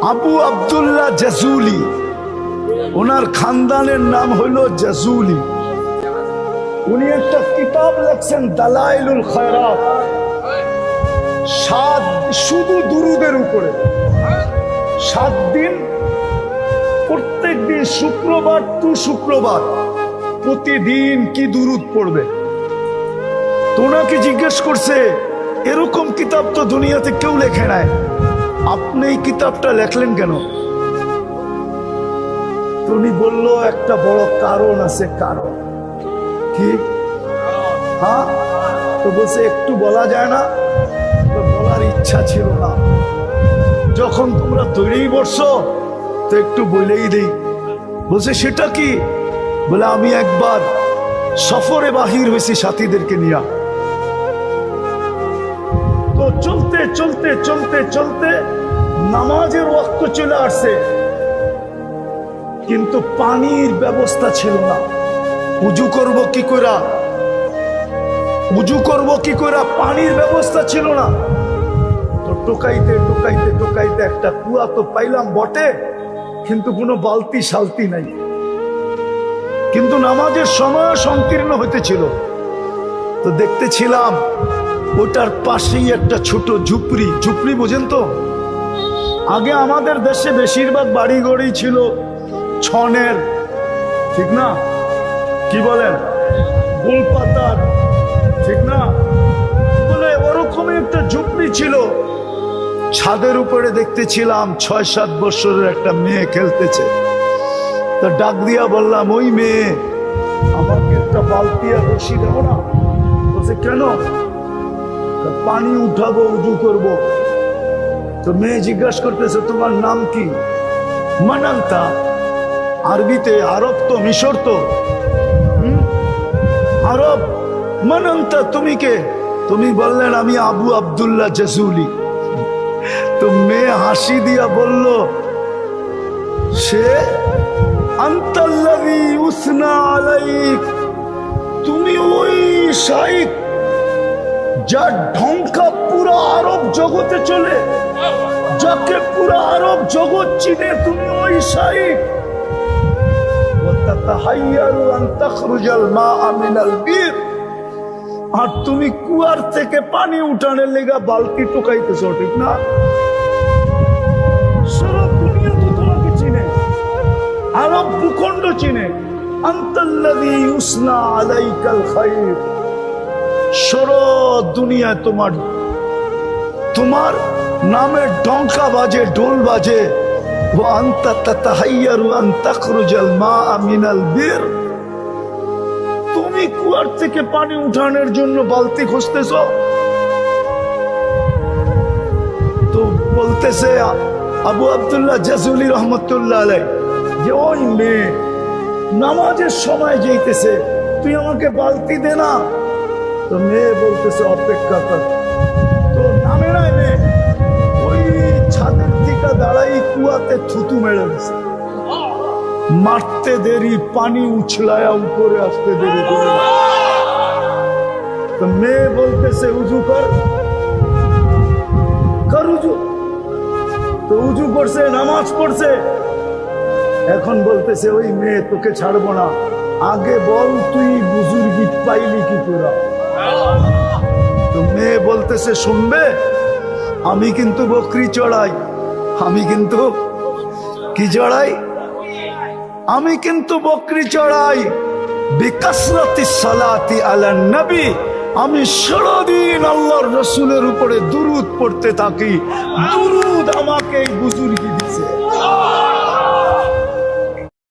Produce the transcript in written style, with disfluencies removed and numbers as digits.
আবু আব্দুল্লাহ জাজুলি, ওনার খানদানের নাম হইল জাজুলি। উনি একটা কিতাব লেখছেন দালাইলুল খায়রাত, শুধু দুরুদের উপরে। 7 দিন, প্রত্যেক দিন শুক্রবার টু শুক্রবার প্রতিদিন কি দুরুদ পড়বে। তো ওনাকে জিজ্ঞেস করছে, এরকম কিতাব তো দুনিয়াতে কেউ লেখে নাই, আপনি এই কিতাবটা লেখলেন কেন? তো উনি বলল, একটা বড় কারণ আছে। কারণ কি? হ্যাঁ, তো বলছে একটু বলা যায় না? তো বলার ইচ্ছা ছিল না। যখন তোমরা তৈরি করছো তো একটু বলেই দেই। বলছে সেটা কি? বলে আমি একবার সফরে বাহির হয়েছি সাথীদেরকে নিয়ে। তো চলতে চলতে চলতে চলতে নামাজের ওয়াক্ত চলে আসছে, কিন্তু পানির ব্যবস্থা ছিল না। উজু করব কি করে? উজু করব কি করে? পানির ব্যবস্থা ছিল না। তো টোকাইতে টোকাইতে টোকাইতে একটা কুয়া তো পাইলাম বটে, কিন্তু কোনো বালতি শালতি নাই। কিন্তু নামাজের সময় সংকীর্ণ হইতেছিল। তো দেখতেছিলাম ওটার পাশেই একটা ছোট ঝুপড়ি। ঝুপড়ি বোঝেন তো? আগে আমাদের দেশে বেশিরভাগ বাড়ি ঘড়ি ছিল ছনের, ঠিক না? কি বলেন? গোলপাতার, ঠিক না? বলে ওরকমই একটা ঝুপড়ি ছিল। ছাদের উপরে দেখতেছিলাম 6-7 বছরের একটা মেয়ে খেলতেছে। তো ডাক দিয়া বললাম, ওই মেয়ে, আমাকে একটা বালতি আর রশি দেবো না? বলছে কেন? পানি উঠাবো, উজু করব। তো মেয়ে জিজ্ঞাসা করতেছে, তোমার নাম কি? মানান্তা। আরবিতে আরব তো, মিশর তো, আরব। মানান্তা, তুমি কে? তুমি বললেন আমি আবু আব্দুল্লাহ জাজুলি। তো মেয়ে হাসি দিয়া বলল, সে আনতাল্লাযী উসনা আলাইক, তুমি ওই শাইখ যার ঢঙ্কা পুরো আরব জগতে চলে, যাকে পুরো আরব জগৎ চিনে, তুমি ওই শাইখ। ওয়াতাতাহাইয়ারু আন তাখরুজাল মাআ মিনাল বীর, আর তুমি কুয়ার থেকে পানি উঠানোর লেগা বালতি টোকাইতেছো, ঠিক না? সারা দুনিয়া তো তোমাকে চিনে, আরব ভূখণ্ড চিনে। আনতাল্লাযী ইউসনা আলাইকাল খায়র, সারা দুনিয়া তোমার নামে ডঙ্কা বাজে, ঢোল বাজে। ওয়া আনতা তাতাহাইয়ারু আন তাখরুজাল মাআ মিনাল বীর, তুমি কুয়ার থেকে পানি উঠানোর জন্য বালতি খুঁজতেছ। তো বলতেছে আবু আব্দুল্লাহ জাজুলি রহমতুল্লাহ আলাইহি যে ওই মেয়ে নামাজের সময় যাইতেছে, তুই আমাকে বালতি দে না। তো মেয়ে বলতেছে অপেক্ষা কর। তো নামে নাই মেয়ে, ওই ছাদের দিকে দাঁড়াই কুয়াতে থুতু মেরে দিছে। মারতে দেরি, পানি উছলায়া উপরে আসতে দেরি করে। তো মেয়ে বলতেছে উজু কর, কর উজু। তো উজু করছে, নামাজ পড়ছে। এখন বলতেছে ওই মেয়ে তোকে ছাড়বো না, আগে বল তুই বুজুর্গি পাইলি কি করে? তো মেয়ে বলতেছে শুনবে, আমি কিন্তু বকরি চড়াই। আমি কিন্তু কি চড়াই? আমি কিন্তু বকরি চড়াই। বিকাসরাতি সালাতি আলা নবী, আমি সারাদিন আল্লাহর রসুলের উপরে দুরুদ পড়তে থাকি। দুরুদ আমাকে এই বুজুর্গ